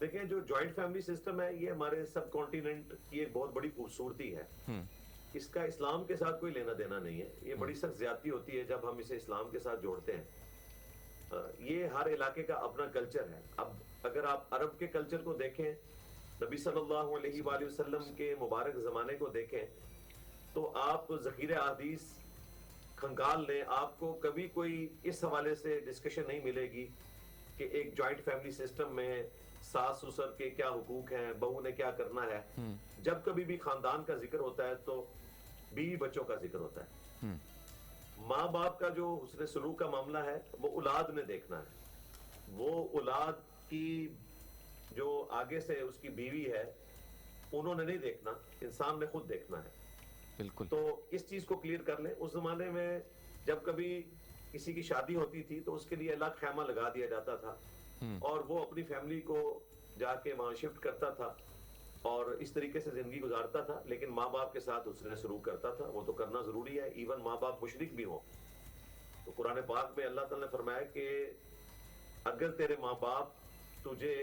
دیکھیں جو joint family system ہے یہ ہمارے سب کانٹیننٹ کی ایک بہت بڑی خوبصورتی ہے. اس کا اسلام کے ساتھ کوئی لینا دینا نہیں ہے. یہ بڑی سخت زیادتی ہوتی ہے جب ہم اسے اسلام کے ساتھ جوڑتے ہیں. یہ ہر علاقے کا اپنا کلچر ہے. اب اگر آپ عرب کے کلچر کو دیکھیں, نبی صلی اللہ علیہ وآلہ وسلم کے مبارک زمانے کو دیکھیں, تو آپ ذخیرہ احادیث کھنگال لیں, آپ کو کبھی کوئی اس حوالے سے ڈسکشن نہیں ملے گی کہ ایک جوائنٹ فیملی سسٹم میں ساس سسر کے کیا حقوق ہیں, بہو نے کیا کرنا ہے. جب کبھی بھی خاندان کا ذکر ہوتا ہے تو بیوی بچوں کا ذکر ہوتا ہے. ماں باپ کا جو حسن سلوک کا معاملہ ہے وہ اولاد نے دیکھنا ہے. وہ اولاد کی جو آگے سے اس کی بیوی ہے انہوں نے نہیں دیکھنا, انسان نے خود دیکھنا ہے. بالکل. تو اس چیز کو کلیئر کر لیں. اس زمانے میں جب کبھی کسی کی شادی ہوتی تھی تو اس کے لیے الگ خیمہ لگا دیا جاتا تھا اور وہ اپنی فیملی کو جا کے وہاں شفٹ کرتا تھا اور اس طریقے سے زندگی گزارتا تھا, لیکن ماں باپ کے ساتھ اس نے سلوک کرتا تھا. وہ تو کرنا ضروری ہے, ایون ماں باپ مشرک بھی ہوں. تو قرآن پاک میں اللہ تعالیٰ نے فرمایا کہ اگر تیرے ماں باپ تجھے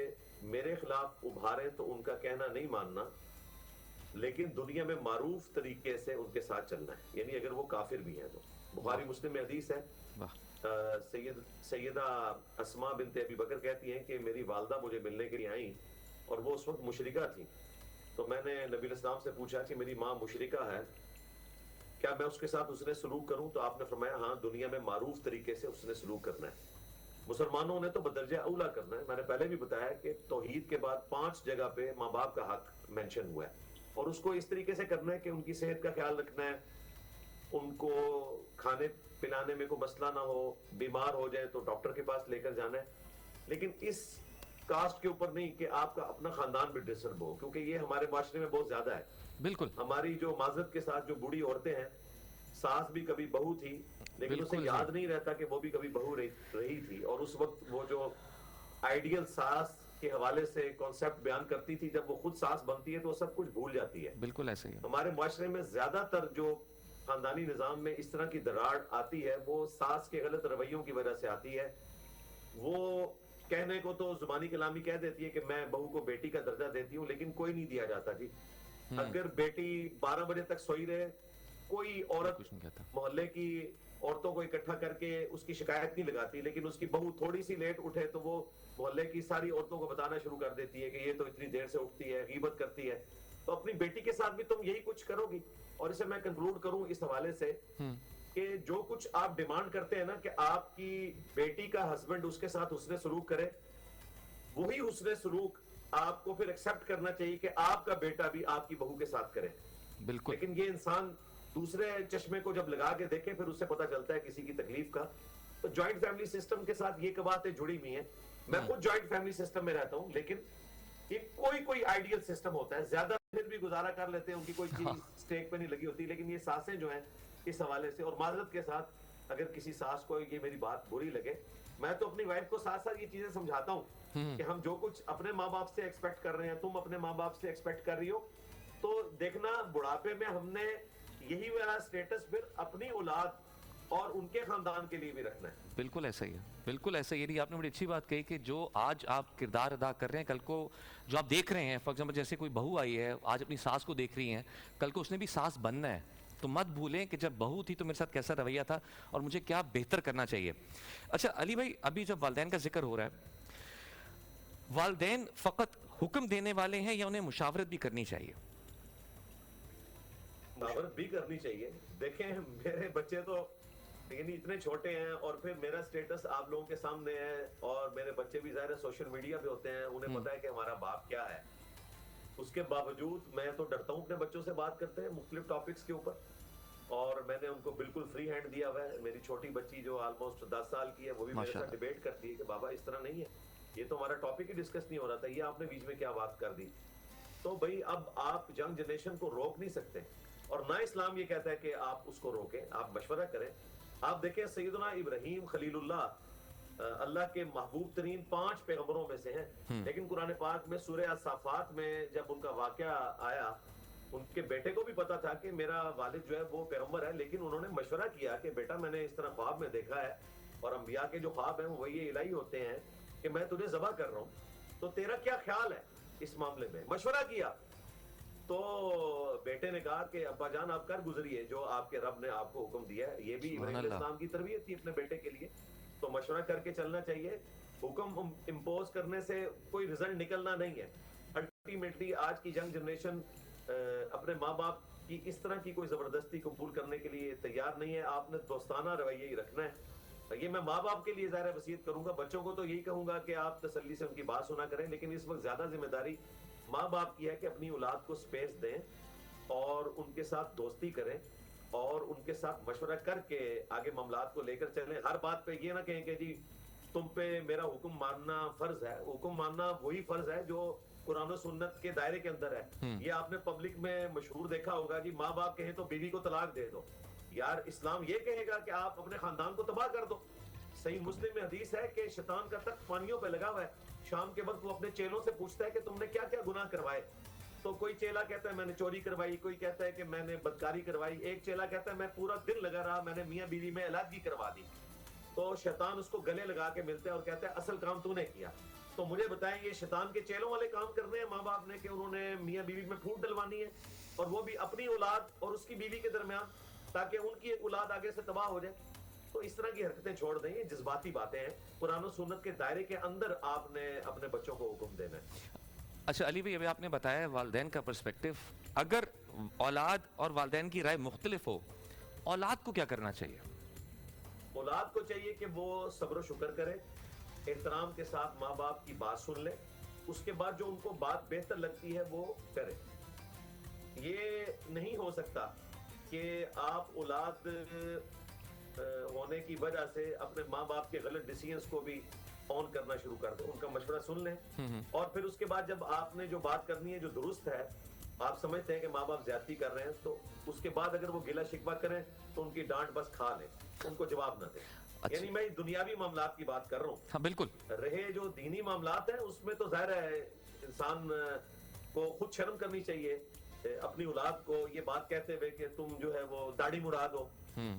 میرے خلاف ابھارے تو ان کا کہنا نہیں ماننا, لیکن دنیا میں معروف طریقے سے ان کے ساتھ چلنا ہے. یعنی اگر وہ کافر بھی ہیں تو. بخاری مسلم میں حدیث ہے, سیدہ اسماء بنت ابی بکر کہتی ہیں کہ میری والدہ مجھے ملنے کے لیے آئیں اور وہ اس وقت مشرکہ تھیں. تو میں نے نبی علیہ السلام سے پوچھا کہ میری ماں مشرکہ ہے, کیا میں اس کے ساتھ اس نے سلوک کروں؟ تو آپ نے فرمایا ہاں, دنیا میں معروف طریقے سے اس نے سلوک کرنا ہے. مسلمانوں نے تو بدرجہ اولا کرنا ہے. میں نے پہلے بھی بتایا کہ توحید کے بعد 5 جگہ پہ ماں باپ کا حق مینشن ہوا ہے, اور اس کو اس طریقے سے کرنا ہے کہ ان کی صحت کا خیال رکھنا ہے, ان کو کھانے پلانے میں کوئی مسئلہ نہ ہو, بیمار ہو جائے تو ڈاکٹر کے پاس لے کر جانا ہے. لیکن اس کاسٹ کے اوپر نہیں کہ آپ کا اپنا خاندان بھی ڈسٹرب ہو, کیونکہ یہ ہمارے معاشرے میں بہت زیادہ ہے. بالکل. ہماری جو معذرت کے ساتھ جو بوڑھی عورتیں ہیں, ساس بھی کبھی بہو تھی لیکن اسے بالکل یاد نہیں رہتا کہ وہ بھی کبھی بہو رہی تھی, اور اس وقت وہ جو آئیڈیل ساس کے حوالے سے کانسیپٹ بیان کرتی تھی, جب وہ خود ساس بنتی ہے تو وہ سب کچھ بھول جاتی ہے. بالکل ایسے ہی. ہمارے معاشرے میں زیادہ تر جو خاندانی نظام میں اس طرح کی دراڑ آتی ہے وہ ساس کے غلط رویوں کی وجہ سے آتی ہے. وہ کہنے کو تو زبانی کلامی کہہ دیتی ہے کہ میں بہو کو بیٹی کا درجہ دیتی ہوں, لیکن کوئی نہیں دیا جاتا جی. اگر بیٹی 12 بجے تک سوئی رہے, کوئی عورت کچھ نہیں کہتا. محلے کی عورتوں کو اکٹھا کر کے اس کی شکایت نہیں لگاتی, لیکن اس کی بہو تھوڑی سی لیٹ اٹھے تو وہ محلے کی ساری عورتوں کو بتانا شروع کر دیتی ہے کہ یہ تو اتنی دیر سے اٹھتی ہے, غیبت کرتی ہے. تو اپنی بیٹی کے ساتھ بھی تم یہی کچھ کرو گی. اور اسے میں کنکلوڈ کروں اس حوالے سے کہ جو کچھ آپ ڈیمانڈ کرتے ہیں نا کہ آپ کی بیٹی کا ہسبینڈ اس کے ساتھ حسن سلوک کرے, وہی حسن سلوک آپ کو پھر ایکسپٹ کرنا چاہیے کہ آپ کا بیٹا بھی آپ کی بہو کے ساتھ کرے. بالکل. لیکن یہ انسان دوسرے چشمے کو جب لگا کے دیکھے پھر اس سے پتا چلتا ہے کسی کی تکلیف کا. تو جوائنٹ فیملی سسٹم کے ساتھ یہ باتیں جڑی ہوئی ہیں. میں خود جوائنٹ فیملی سسٹم میں رہتا ہوں, لیکن یہ کوئی آئیڈیل سسٹم ہوتا ہے. زیادہ پھر بھی گزارا کر لیتے ہیں, ان کی کوئی چیز سٹیک پہ نہیں لگی ہوتی. لیکن یہ ساسیں جو ہیں اس حوالے سے, اور معذرت کے ساتھ اگر کسی ساس کو یہ میری بات بری لگے, میں تو اپنی وائف کو ساتھ ساتھ یہ چیزیں سمجھاتا ہوں کہ ہم جو کچھ اپنے ماں باپ سے ایکسپیکٹ کر رہے ہیں, تم اپنے ماں باپ سے ایکسپیکٹ کر رہی ہو, تو دیکھنا بڑھاپے میں ہم نے یہی والا سٹیٹس پھر اپنی اولاد اور ان کے خاندان کے لیے بھی رکھنا ہے. بالکل ایسا ہی ہے. بالکل ایسا ہی. آپ نے بڑی اچھی بات کہی کہ جو آج آپ کردار ادا کر رہے ہیں, کل کو جو آپ دیکھ رہے ہیں, فار ایگزامپل جیسے کوئی بہو آئی ہے, آج اپنی ساس کو دیکھ رہی ہیں, کل کو اس نے بھی ساس بننا ہے. تو مت بھولیں کہ جب بہو تھی تو میرے ساتھ کیسا رویہ تھا اور مجھے کیا بہتر کرنا چاہیے. اچھا علی بھائی, ابھی جب والدین کا ذکر ہو رہا ہے, والدین فقط حکم دینے والے ہیں یا انہیں مشاورت بھی کرنی چاہیے؟ مشاورت بھی کرنی چاہیے. دیکھیں میرے بچے تو لیکن اتنے چھوٹے ہیں, اور پھر میرا سٹیٹس آپ لوگوں کے سامنے ہے, اور میرے بچے بھی ظاہر ہے سوشل میڈیا پہ ہوتے ہیں, انہیں پتا ہے کہ ہمارا باپ کیا ہے. اس کے باوجود میں تو ڈرتا ہوں اپنے بچوں سے بات کرتے ہیں مختلف ٹاپکس کے اوپر, اور میں نے ان کو بالکل فری ہینڈ دیا ہوا ہے. میری چھوٹی بچی جو آلموسٹ 10 سال کی ہے وہ بھی میرے ساتھ ڈیبیٹ کرتی ہے کہ بابا اس طرح نہیں ہے, یہ تو ہمارا ٹاپک ہی ڈسکس نہیں ہو رہا تھا, یہ آپ نے بیچ میں کیا بات کر دی. تو بھائی اب آپ ینگ جنریشن کو روک نہیں سکتے, اور نہ اسلام یہ کہتا ہے کہ آپ اس کو روکیں, آپ مشورہ کریں. آپ دیکھیں سیدنا ابراہیم خلیل اللہ اللہ کے محبوب ترین 5 پیغمبروں میں سے ہیں, لیکن قرآن پاک میں سورہ الصافات میں جب ان کا واقعہ آیا, ان کے بیٹے کو بھی پتا تھا کہ میرا والد جو ہے وہ پیغمبر ہے, لیکن انہوں نے مشورہ کیا کہ بیٹا میں نے اس طرح خواب میں دیکھا ہے, اور انبیاء کے جو خواب ہیں وہ یہ الہی ہوتے ہیں کہ میں تجھے ذبح کر رہا ہوں, تو تیرا کیا خیال ہے اس معاملے میں؟ مشورہ کیا تو بیٹے نے کہا کہ ابا جان آپ کر گزریے جو آپ کے رب نے آپ کو حکم دیا ہے. یہ بھی ابراہیم علیہ السلام کی تربیت تھی اپنے بیٹے کے لیے. تو مشورہ کر کے چلنا چاہیے. حکم امپوز کرنے سے کوئی رزلٹ نکلنا نہیں ہے. الٹیمیٹلی آج کی ینگ جنریشن اپنے ماں باپ کی اس طرح کی کوئی زبردستی قبول کرنے کے لیے تیار نہیں ہے. آپ نے دوستانہ رویہ ہی رکھنا ہے. یہ میں ماں باپ کے لیے ظاہر وصیت کروں گا. بچوں کو تو یہی کہوں گا کہ آپ تسلی سے ان کی بات سنا کریں, لیکن اس وقت زیادہ ذمہ داری ماں باپ کی ہے کہ اپنی اولاد کو سپیس دیں اور ان کے ساتھ دوستی کریں اور ان کے ساتھ مشورہ کر کے آگے معاملات کو لے کر چلیں. ہر بات پہ یہ نہ کہیں کہ جی تم پہ میرا حکم ماننا فرض ہے. حکم ماننا وہی فرض ہے جو قرآن و سنت کے دائرے کے اندر ہے. یہ آپ نے پبلک میں مشہور دیکھا ہوگا کہ ماں باپ کہیں تو بیوی کو طلاق دے دو. یار اسلام یہ کہے گا کہ آپ اپنے خاندان کو تباہ کر دو. صحیح مسلم میں حدیث ہے کہ شیطان کا تخت پانیوں پہ لگا ہوا ہے. شام کے وقت وہ اپنے چیلوں سے پوچھتا ہے کہ تم نے کیا کیا گناہ کروائے. تو کوئی چیلا کہتا ہے میں نے چوری کروائی, کوئی کہتا ہے کہ میں نے بدکاری کروائی, ایک چیلا کہتا ہے میں پورا دن لگا رہا, میں نے میاں بیوی میں علیحدگی کروا دی. تو شیطان اس کو گلے لگا کے ملتا ہے اور کہتا ہے اصل کام تو نے کیا. تو مجھے بتائیں یہ شیطان کے چیلوں والے کام کرنے ہیں ماں باپ نے کہ انہوں نے میاں بیوی میں پھوٹ ڈلوانی ہے, اور وہ بھی اپنی اولاد اور اس کی بیوی کے درمیان, تاکہ ان کی اولاد آگے سے تباہ ہو جائے. تو اس طرح کی حرکتیں چھوڑ دیں. یہ جذباتی باتیں ہیں. قرآن و سنت کے دائرے کے اندر آپ نے اپنے بچوں کو حکم دینا ہے. اچھا علی بھائی, ابھی آپ نے بتایا والدین کا پرسپیکٹو. اگر اولاد اور والدین کی رائے مختلف ہو, اولاد کو کیا کرنا چاہیے؟ اولاد کو چاہیے کہ وہ صبر و شکر کرے, احترام کے ساتھ ماں باپ کی بات سن لے, اس کے بعد جو ان کو بات بہتر لگتی ہے وہ کرے. یہ نہیں ہو سکتا کہ آپ اولاد ہونے کی وجہ سے اپنے ماں باپ کے غلط ڈیسیژنز کو بھی آن کرنا شروع کر دیں. ان کا مشورہ سن لیں اور پھر اس کے بعد جب آپ نے جو بات کرنی ہے جو درست ہے, آپ سمجھتے ہیں کہ ماں باپ زیادتی کر رہے ہیں, تو اس کے بعد اگر وہ گلہ شکوہ کریں تو ان کی ڈانٹ بس کھا لیں, ان کو جواب نہ دیں. یعنی میں دنیاوی معاملات کی بات کر رہا ہوں. ہاں بالکل. رہے جو دینی معاملات ہیں اس میں تو ظاہر ہے انسان کو خود شرم کرنی چاہیے اپنی اولاد کو یہ بات کہتے ہوئے کہ تم جو ہے وہ داڑھی مراد ہو,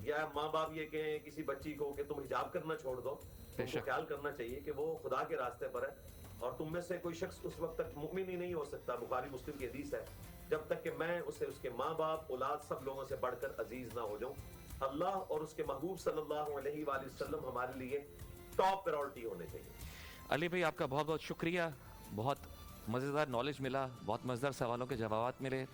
یا ماں باپ یہ کہیں کسی بچی کو کہ تم حجاب کرنا چھوڑ دو. تم کو خیال کرنا چاہیے کہ وہ خدا کے راستے پر ہے, اور تم میں سے کوئی شخص اس وقت تک مؤمن ہی نہیں ہو سکتا, بخاری مسلم کی حدیث ہے, جب تک کہ میں اسے اس کے ماں باپ اولاد سب لوگوں سے بڑھ کر عزیز نہ ہو جاؤں. اللہ اور اس کے محبوب صلی اللہ علیہ وآلہ وسلم ہمارے لیے ٹاپ پرائورٹی ہونے چاہیے. علی بھائی آپ کا بہت بہت شکریہ. بہت مزیدار نالج ملا, بہت مزیدار سوالوں کے جوابات ملے.